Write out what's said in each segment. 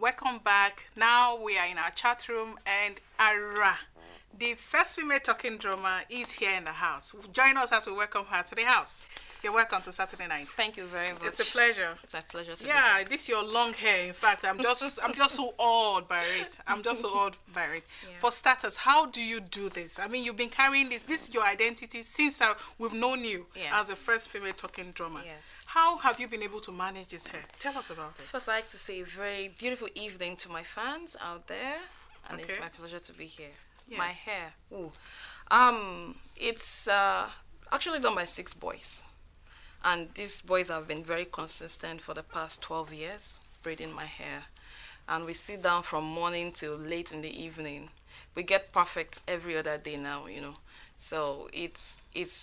welcome back. Now we are in our chat room and Ara, the first female talking drummer, is here in the house. Join us as we welcome her to the house. You're welcome to Saturday Night. Thank you very much. It's a pleasure. It's my pleasure to be Yeah, here. this your long hair. In fact, I'm just so awed by it. I'm just so awed by it. Yeah. For starters, how do you do this? I mean, you've been carrying this. This is your identity since we've known you as the first female talking drummer. Yes. How have you been able to manage this hair? Tell us about it. First, I'd like to say a very beautiful evening to my fans out there, and Okay. it's my pleasure to be here. Yes. My hair, ooh, it's actually done by 6 boys, and these boys have been very consistent for the past 12 years, braiding my hair, and we sit down from morning till late in the evening. We get perfect every other day now, you know, so it's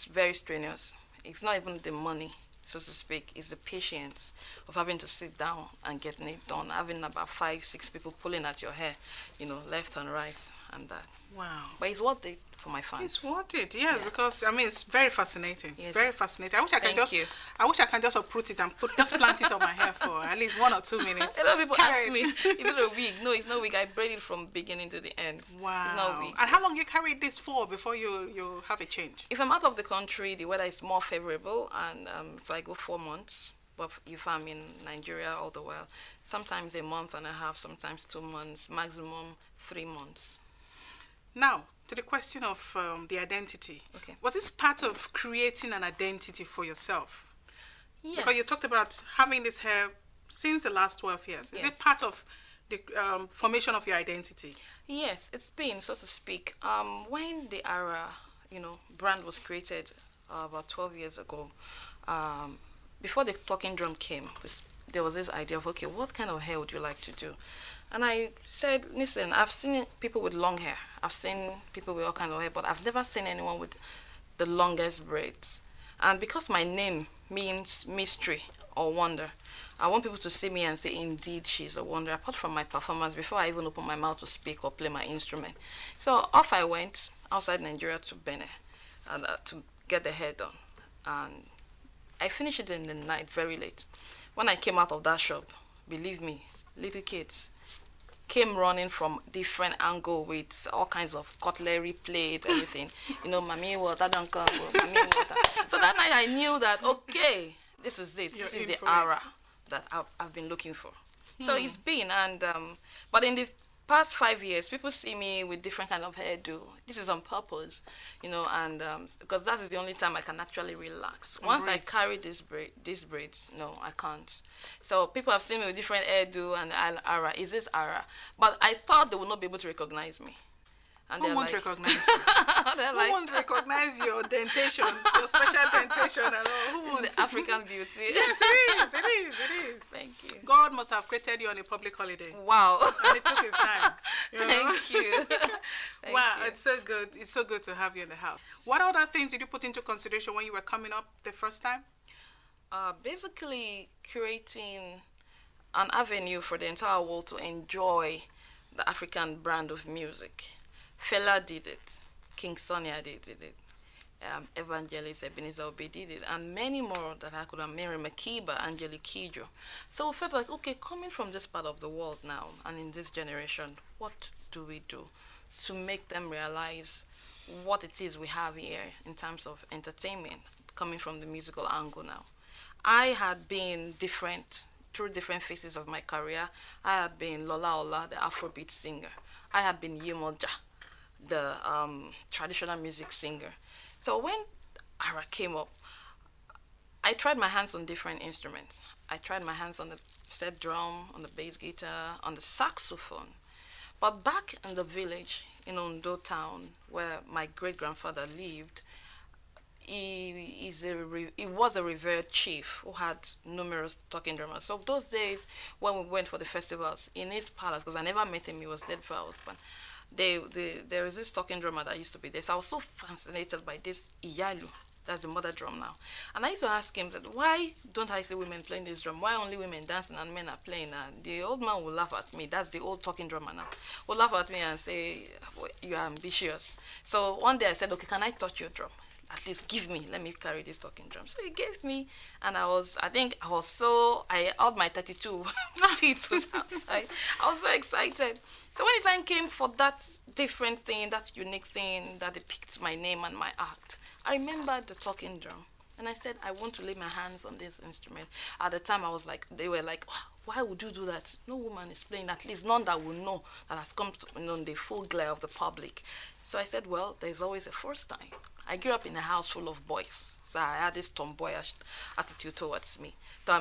very strenuous. It's not even the money, so to speak, it's the patience of having to sit down and getting it done, having about 5, 6 people pulling at your hair, you know, left and right and that. Wow. But it's worth it for my fans. It's worth it, yes, Yeah. because I mean it's very fascinating. Yes. Very fascinating. I wish I could Thank you. I wish I can just uproot it and just plant it on my hair for at least 1 or 2 minutes. A lot of people Carry ask it. me, is it a wig? No, it's not a wig. I braid it from beginning to the end. Wow. It's not a wig. And how long you carry this for before you have a change? If I'm out of the country, the weather is more favorable, and so I go 4 months. But if I'm in Nigeria all the while, sometimes a month and a half, sometimes 2 months, maximum 3 months. Now, to the question of the identity. Okay. Was this part of creating an identity for yourself? Yes. Because you talked about having this hair since the last 12 years. Is it Yes. part of the formation of your identity? Yes, it's been, so to speak. When the Ara, you know, brand was created about 12 years ago, before the talking drum came, there was this idea of, okay, what kind of hair would you like to do? And I said, listen, I've seen people with long hair. I've seen people with all kinds of hair, but I've never seen anyone with the longest braids. And because my name means mystery or wonder, I want people to see me and say, indeed, she's a wonder, apart from my performance, before I even open my mouth to speak or play my instrument. So off I went outside Nigeria to Benin and, to get the hair done. And I finished it in the night, very late. When I came out of that shop, believe me, little kids came running from different angle with all kinds of cutlery, plate, everything. You know, mommy water don't come, mommy water. So that night I knew that, okay, this is it. This is the Ara that I've been looking for. So it's been, and but in the past 5 years, people see me with different kind of hairdo. This is on purpose, you know, and because that is the only time I can actually relax. Once I carry these braids, no, I can't. So people have seen me with different hairdo and Ara. Is this Ara? But I thought they would not be able to recognize me. And Who won't recognize you? Who won't recognize your dentation, your special dentation and all? Who won't? The African beauty. Yes, it is. It is. It is. Thank you. God must have created you on a public holiday. Wow. And it took his time. You know? Thank you. Wow, you. it's so good. It's so good to have you in the house. What other things did you put into consideration when you were coming up the first time? Basically, creating an avenue for the entire world to enjoy the African brand of music. Fela did it, King Sunny Ade did it, Evangelist Ebenezer Obey did it, and many more that I could have, Mary Makiba, Angelique Kidjo. So we felt like, okay, coming from this part of the world now, and in this generation, what do we do to make them realize what it is we have here in terms of entertainment, coming from the musical angle now? I had been different, through different phases of my career. I had been Lola Ola, the Afrobeat singer. I had been Yemoja, the traditional music singer. So when Ara came up, I tried my hands on different instruments. I tried my hands on the set drum, on the bass guitar, on the saxophone. But back in the village in Ondo town, where my great-grandfather lived, he was a revered chief who had numerous talking drummers. So those days when we went for the festivals in his palace, because I never met him, he was dead before I was born, there was this talking drummer that used to be there. So I was so fascinated by this Iyalu, that's the mother drum now. And I used to ask him that, why don't I see women playing this drum? Why only women dancing and men are playing? And the old man would laugh at me. That's the old talking drummer now. Would laugh at me and say, you are ambitious. So one day I said, okay, can I touch your drum? at least give me, let me carry this talking drum. So he gave me, and I held my 32 teeth was outside. I was so excited. So when the time came for that different thing, that unique thing that depicts my name and my act, I remembered the talking drum. And I said, I want to lay my hands on this instrument. At the time, I was like, they were like, why would you do that? No woman is playing, at least none that will know, that has come to, in the full glare of the public. So I said, well, there's always a first time. I grew up in a house full of boys. So I had this tomboyish attitude towards me. So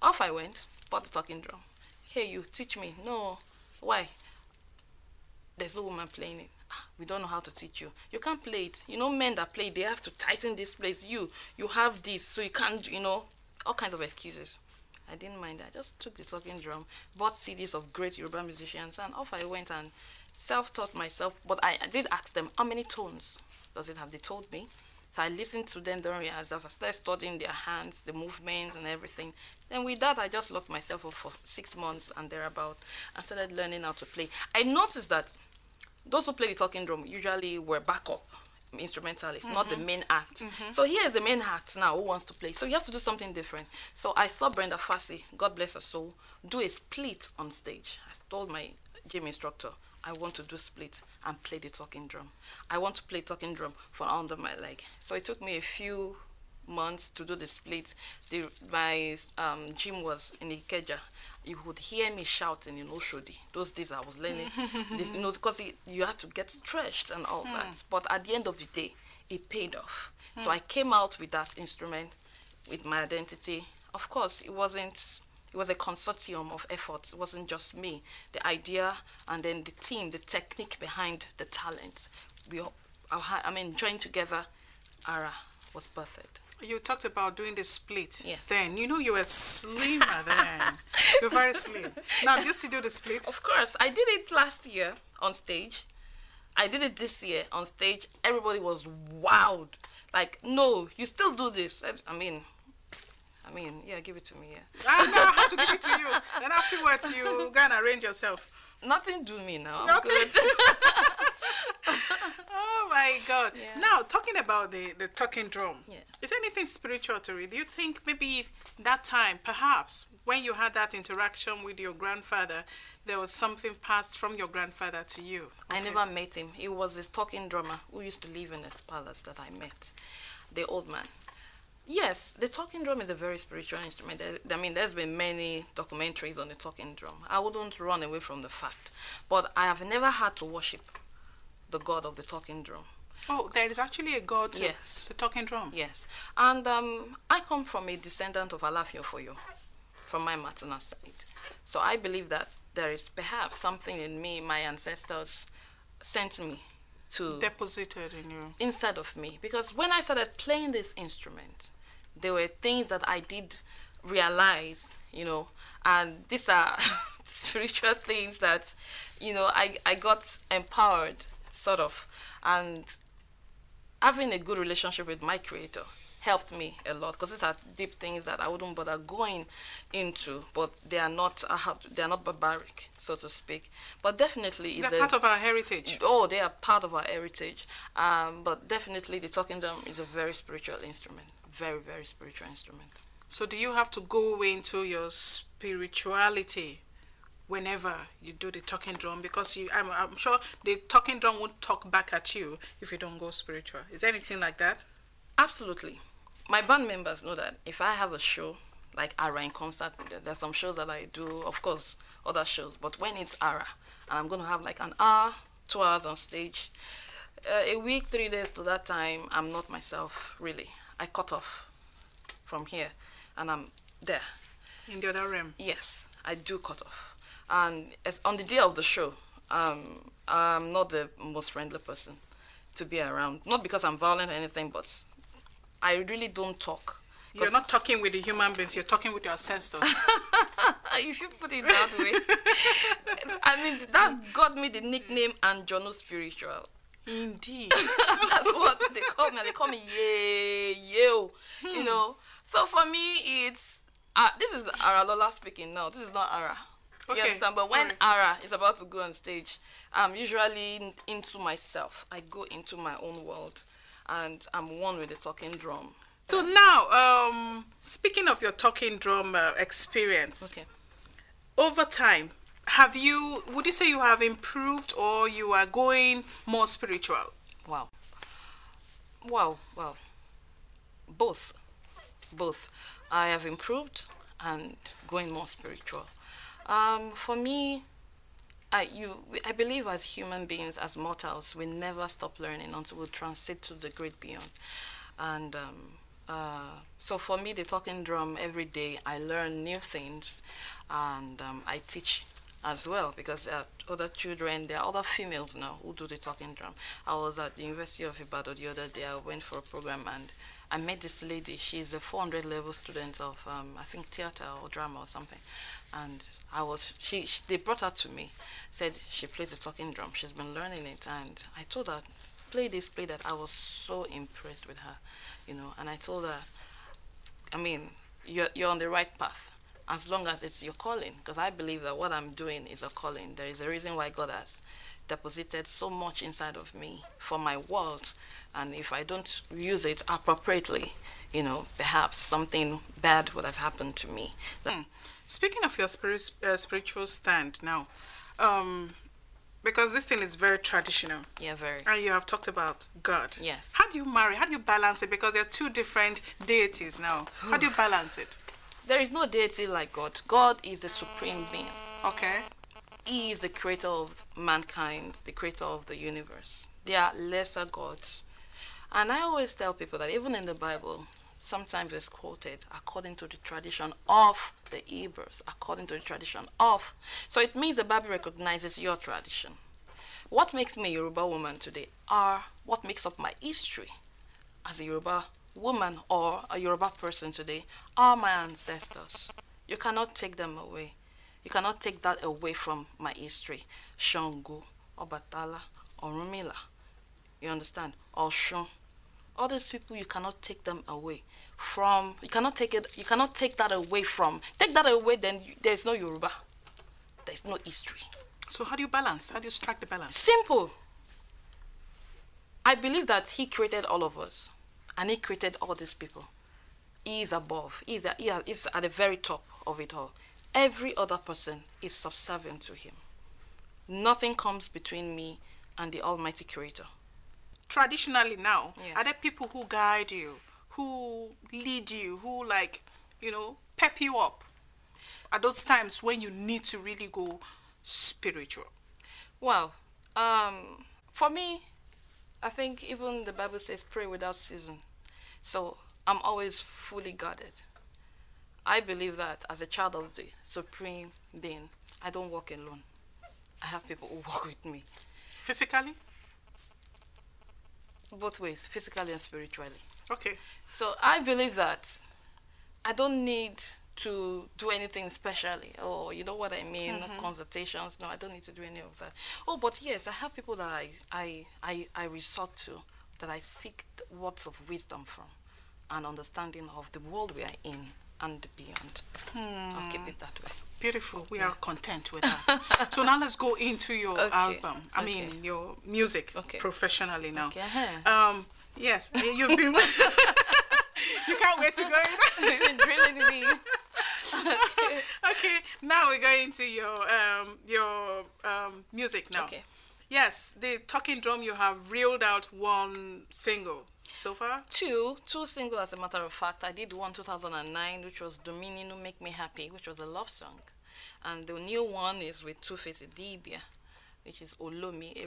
off I went, bought the talking drum. Hey, you, teach me. No, why? There's no woman playing it. We don't know how to teach you. You can't play it. You know, men that play, they have to tighten this place. You have this, so you can't, all kinds of excuses. I didn't mind. I just took the talking drum, bought CDs of great Yoruba musicians, and off I went and self-taught myself. But I did ask them, how many tones does it have? They told me. So I listened to them during rehearsals. I started studying their hands, the movements, and everything. Then with that, I just locked myself up for 6 months and thereabout, and started learning how to play. I noticed that those who play the talking drum usually were backup instrumentalists, not the main act. So here is the main act now who wants to play. So you have to do something different. So I saw Brenda Fassi, God bless her soul, do a split on stage. I told my gym instructor, I want to do split and play the talking drum. I want to play talking drum for under my leg. So it took me a few months to do the split. My gym was in Ikeja. You would hear me shouting in Oshodi. Those days I was learning this, because you had to get stretched and all that. But at the end of the day, it paid off. So I came out with that instrument, with my identity. Of course, it was a consortium of efforts. It wasn't just me. The idea and then the team, the technique behind the talent. Joined together, Ara was perfect. You talked about doing the split. Yes. Then, you were slimmer then. You're very slim. Now, do you still do the split? Of course. I did it last year on stage. I did it this year on stage. Everybody was wowed. Like, no, you still do this. Yeah, give it to me, yeah. I know how to give it to you. Then afterwards, you go and arrange yourself. Nothing do me now. Nothing. I'm good. Oh my God. Yeah. Now, talking about the talking drum, Yeah. is there anything spiritual to it? Do you think maybe that time, perhaps, when you had that interaction with your grandfather, there was something passed from your grandfather to you? I never met him. He was this talking drummer who used to live in his palace that I met, the old man. Yes, the talking drum is a very spiritual instrument. There's been many documentaries on the talking drum. I wouldn't run away from the fact. But I have never had to worship the god of the talking drum. Oh, there is actually a god to Yes. the talking drum? Yes. And I come from a descendant of Alafia Ofoyo, from my maternal side. So I believe that there is perhaps something in me, my ancestors sent me to... Deposited in you. Inside of me. Because when I started playing this instrument, there were things that I did realize, and these are spiritual things that, I got empowered, sort of. And having a good relationship with my creator helped me a lot, because these are deep things that I wouldn't bother going into, but they are not barbaric, so to speak. But definitely They're part of our heritage. Oh, they are part of our heritage. But definitely the talking drum is a very spiritual instrument. Very, very spiritual instrument. So do you have to go into your spirituality whenever you do the talking drum? Because I'm sure the talking drum won't talk back at you if you don't go spiritual. Is there anything like that? Absolutely. My band members know that if I have a show, like Ara in concert, there's some shows that I do, of course, other shows, but when it's Ara, and I'm going to have like an hour, 2 hours on stage, a week, 3 days to that time, I'm not myself, really. I cut off from here, and I'm there. In the other realm? Yes, I do cut off. And on the day of the show, I'm not the most friendly person to be around. Not because I'm violent or anything, but I really don't talk. You're not talking with the human beings, you're talking with your ancestors. If you put it that way. That got me the nickname Anjono Spiritual. Indeed. That's what they call me. They call me Yo. So for me, it's... this is Aralola speaking now. This is not Ara. You understand? But when Ara is about to go on stage, I'm usually into myself. I go into my own world, and I'm one with the talking drum. So now, speaking of your talking drum experience, over time, would you say you have improved or you are going more spiritual? Wow. Both. I have improved and going more spiritual. For me, I believe as human beings, as mortals, we never stop learning until we transit to the great beyond. And so for me, the talking drum, every day I learn new things, and I teach as well, because there are other children, there are other females now who do the talking drum. I was at the University of Ibadan the other day. I went for a program and I met this lady. She's a 400 level student of I think theater or drama or something, and they brought her to me, said she plays the talking drum. She's been learning it, and I told her, play this, play that. I was so impressed with her, you know. And I told her, I mean, you're on the right path, as long as it's your calling, because I believe that what I'm doing is a calling. There is a reason why God has deposited so much inside of me for my world, and if I don't use it appropriately, you know, perhaps something bad would have happened to me. Speaking of your spiritual stand now, because this thing is very traditional. Yeah, very. And you have talked about God. Yes. How do you marry? How do you balance it? Because there are two different deities now. How do you balance it? There is no deity like God. God is the supreme being. Okay. He is the creator of mankind, the creator of the universe. There are lesser gods. And I always tell people that even in the Bible, sometimes it's quoted according to the tradition of the Hebrews, according to the tradition of. So it means the Bible recognizes your tradition. What makes me a Yoruba woman today are what makes up my history as a Yoruba woman or a Yoruba person today are my ancestors. You cannot take them away. You cannot take that away from my history. Shango, Obatala, Orunmila. You understand? Oshun. All these people, you cannot take them away from. You cannot take that away from. Take that away, then there's no Yoruba. There's no history. So how do you balance? How do you strike the balance? Simple. I believe that he created all of us, and he created all these people. He is above. He is at the very top of it all. Every other person is subservient to him. Nothing comes between me and the Almighty Creator. Traditionally now, yes, are there people who guide you, who lead you, who, like, you know, pep you up at those times when you need to really go spiritual? Well, for me, I think even the Bible says pray without ceasing. So I'm always fully guarded. I believe that as a child of the Supreme Being, I don't walk alone. I have people who walk with me. Physically? Both ways, physically and spiritually. Okay. So I believe that I don't need to do anything specially, or you know what I mean, consultations. No, I don't need to do any of that. Oh, but yes, I have people that I resort to, that I seek words of wisdom from, and understanding of the world we are in and beyond. I'll keep it that way. Beautiful. We are content with that. So now let's go into your album. I mean, your music professionally now. Yes, you've been. You can't wait to go in. You've been drilling me. Okay. Now we're going to your music now. Okay. Yes, the talking drum. You have reeled out one single so far. Two singles, as a matter of fact. I did one 2009, which was Dominino Make Me Happy, which was a love song, and the new one is with Two-Face Idibia, which is Olomi, a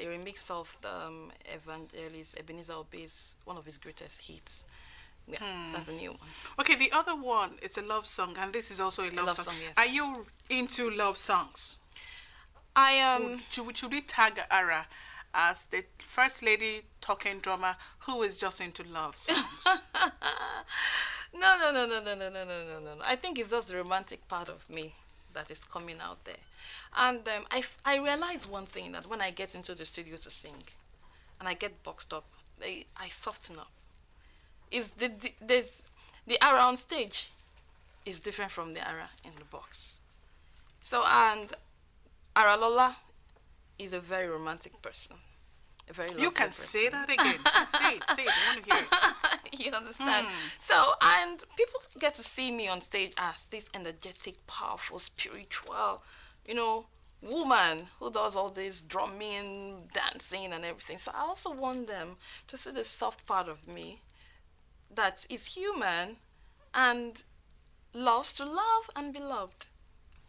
remix of the evangelist Ebenezer Obey's one of his greatest hits. Yeah, that's a new one. Okay, the other one, it's a love song, and this is also a love song. Yes. Are you into love songs? I am. Should we tag Ara as the first lady talking drummer who is just into love songs? No. I think it's just the romantic part of me that is coming out there. And I realize one thing, that when I get into the studio to sing and I get boxed up, I soften up. The Ara on stage is different from the Ara in the box. So, and Aralola is a very romantic person. A very lovely You can person. say that again. Say it, say it. I want to hear it. You understand? So, and people get to see me on stage as this energetic, powerful, spiritual, you know, woman who does all this drumming, dancing, and everything. So I also want them to see the soft part of me that is human and loves to love and be loved.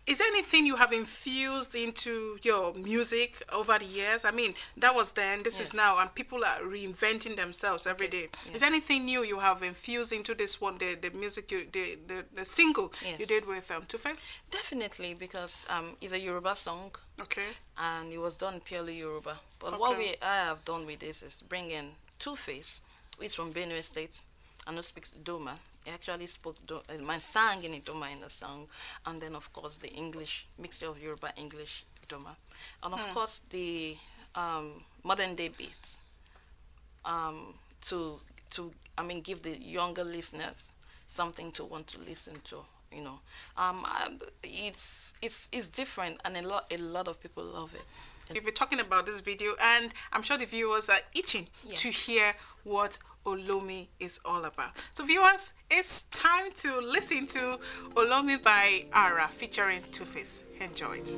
Is there anything you have infused into your music over the years? I mean, that was then, this is now, and people are reinventing themselves every day. Is there anything new you have infused into this one, the music, the single you did with Two-Face? Definitely, because it's a Yoruba song. Okay. And it was done purely Yoruba. But what I have done with this is bring in Two-Face, who is from Benue State and who speaks Doma. He actually spoke, sang in Idoma in the song, and then of course the English, mixture of Yoruba, English, Idoma, and of course the modern day beats to give the younger listeners something to want to listen to, you know. It's different, and a lot of people love it. You'll be talking about this video, and I'm sure the viewers are itching to hear what Olomi is all about. So viewers, it's time to listen to Olomi by Ara featuring Two-Face. Enjoy it.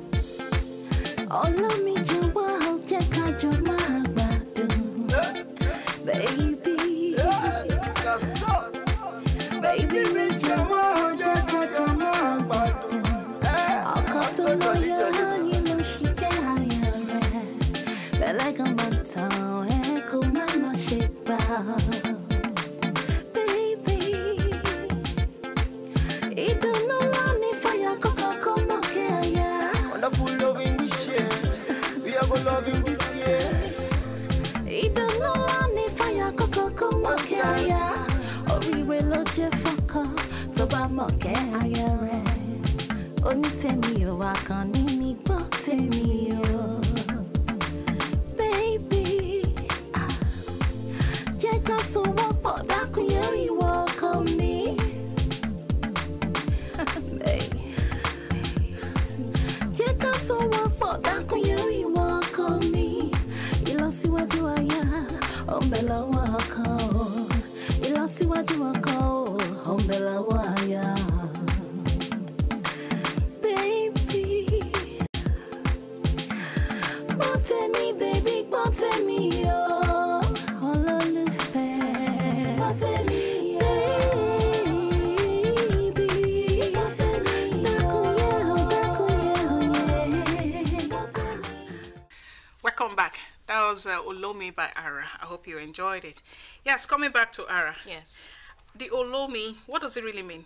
Welcome back. That was Olomi by Ara. I hope you enjoyed it. Yes, coming back to Ara. Yes. The Olomi, what does it really mean?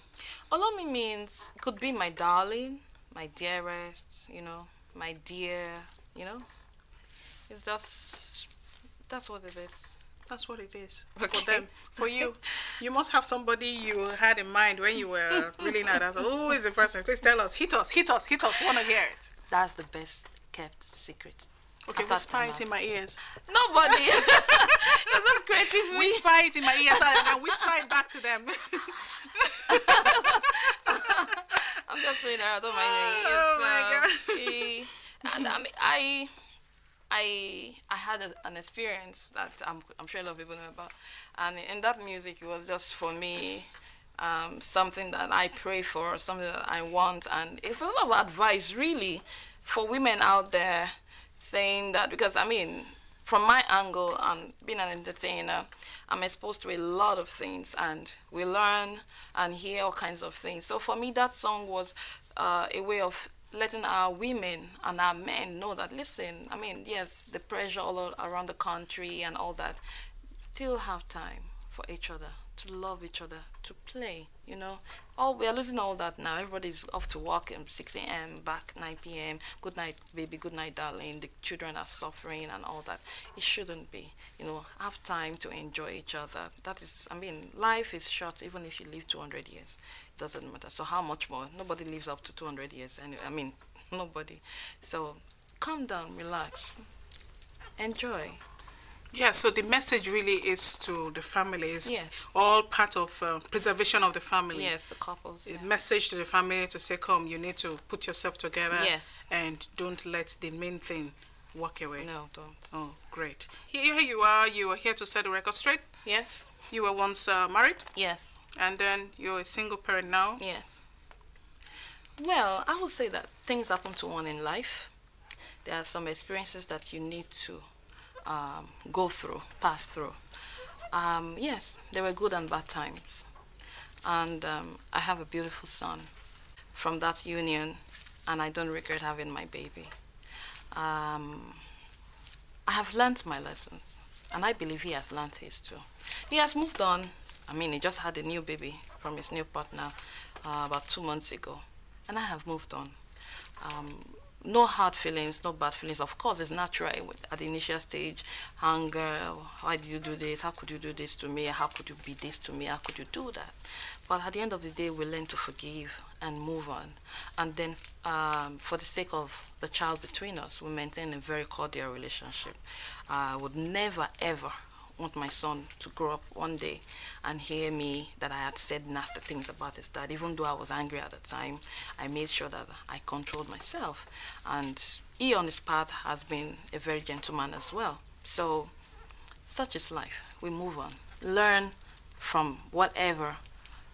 Olomi means, could be my darling, my dearest, you know, my dear, you know. It's just, that's what it is. That's what it is for them. For you, you must have somebody you had in mind when you were reeling out. Who is the person? Please tell us. Hit us, hit us, hit us. Want to hear it. That's the best kept secret. Okay, whisper it in my ears. Nobody. It's just creative. Whisper it in my ears and whisper it back to them. I'm just doing that. I don't mind. Oh my God. I had an experience that I'm sure a lot of people know about, and in that music it was just for me something that I pray for, something that I want, and it's a lot of advice really for women out there, saying that, because I mean, from my angle and being an entertainer, I'm exposed to a lot of things, and we learn and hear all kinds of things. So for me, that song was a way of letting our women and our men know that, listen, I mean, yes, the pressure all around the country and all that, still have time for each other, to love each other, to play, you know. Oh, we are losing all that now. Everybody's off to work at 6 a.m., back 9 p.m. Good night, baby, good night, darling. The children are suffering and all that. It shouldn't be, you know. Have time to enjoy each other. That is, I mean, life is short. Even if you live 200 years, it doesn't matter. So how much more? Nobody lives up to 200 years anyway. I mean, nobody. So calm down, relax, enjoy. Yeah, so the message really is to the families, Yes. all part of preservation of the family. Yes, the couples. A Yeah. message to the family to say, come, you need to put yourself together. Yes. And don't let the main thing walk away. No, don't. Oh, great. Here you are here to set the record straight. Yes. You were once married, Yes. and then you're a single parent now. Yes. Well, I would say that things happen to one in life. There are some experiences that you need to go through, pass through. Yes, there were good and bad times. And I have a beautiful son from that union, and I don't regret having my baby. I have learnt my lessons, and I believe he has learnt his too. He has moved on. I mean, he just had a new baby from his new partner about 2 months ago, and I have moved on. No hard feelings, no bad feelings. Of course, it's natural at the initial stage. Anger, why did you do this? How could you do this to me? How could you be this to me? How could you do that? But at the end of the day, we learn to forgive and move on. And then for the sake of the child between us, we maintain a very cordial relationship. I would never, ever want my son to grow up one day and hear me that I had said nasty things about his dad. Even though I was angry at the time, I made sure that I controlled myself. And he, on his part, has been a very gentleman as well. So, such is life. We move on. Learn from whatever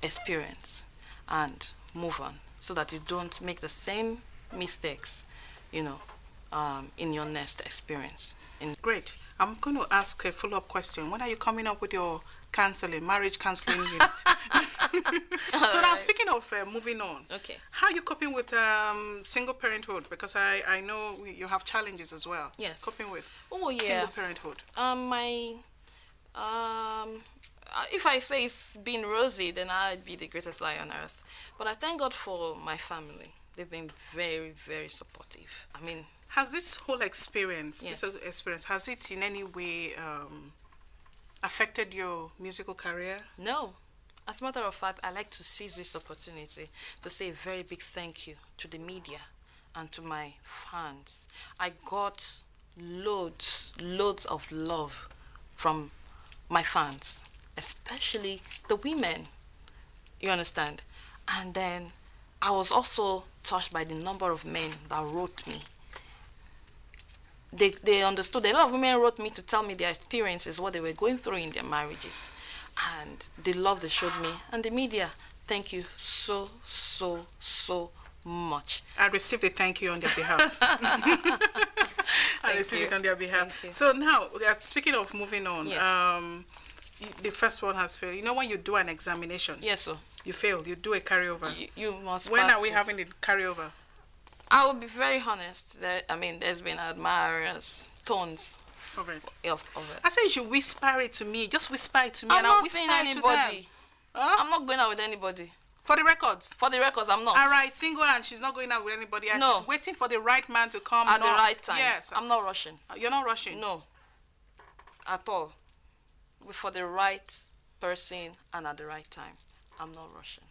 experience and move on so that you don't make the same mistakes, you know, in your next experience. Great. I'm going to ask a follow-up question. When are you coming up with your counseling, marriage counseling unit? So now, speaking of moving on, Okay. how are you coping with single parenthood? Because I know you have challenges as well. Yes. Coping with Oh, single parenthood. If I say it's been rosy, then I'd be the greatest liar on earth. But I thank God for my family. They've been very, very supportive. I mean, has this whole experience, Yes. has it in any way affected your musical career? no. As a matter of fact, I like to seize this opportunity to say a very big thank you to the media and to my fans. I got loads of love from my fans, especially the women, you understand? And then I was also touched by the number of men that wrote me. They understood. A lot of women wrote me to tell me their experiences, what they were going through in their marriages. And the love they showed me. And the media, thank you so much. I received a thank you on their behalf. I received it on their behalf. Thank you. So now, speaking of moving on, Yes. the first one has failed. You know when you do an examination, Yes, sir. you fail, you do a carryover. You must When pass are we it. having the carryover? I will be very honest. There's been admirers, tons Of it. of it. I said you should whisper it to me. Just whisper it to me, I'm and I'll not whisper seeing it to them. anybody. Huh? I'm not going out with anybody. For the records. For the records, I'm not. All right, single, and she's not going out with anybody, and No. she's waiting for the right man to come At the knock. right time. Yes, I'm not rushing. you're not rushing. No. At all. For the right person and at the right time. I'm not rushing.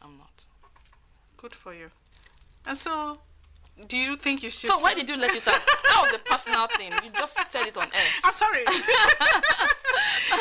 I'm not. Good for you. And so, do you think you should? So why did you let it out? That was a personal thing. You just said it on air. I'm sorry.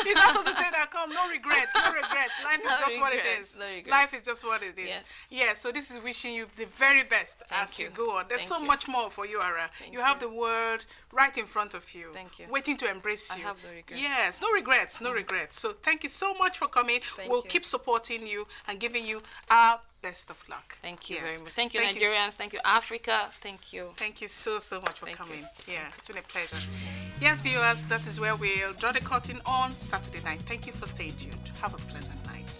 He's not supposed to say that. Come, no regrets, no regrets. Life is No just what it regrets, is. no regrets. Life is just what it is. Yes. Yeah. So this is wishing you the very best as you you. go on. There's Thank so you. much more for you, Ara. Thank You have you. the world right in front of you. Thank you. Waiting to embrace you. I have no regrets. Yes, no regrets, no regrets. So thank you so much for coming. Thank We'll you. keep supporting you and giving you our best of luck. Thank you Yes. very much. Thank you, Nigerians. Thank you, Africa. Thank you. Thank you so much for Thank coming. you. Yeah, it's been a pleasure. Yes, viewers, that is where we'll draw the curtain on Saturday night. Thank you for staying tuned. Have a pleasant night.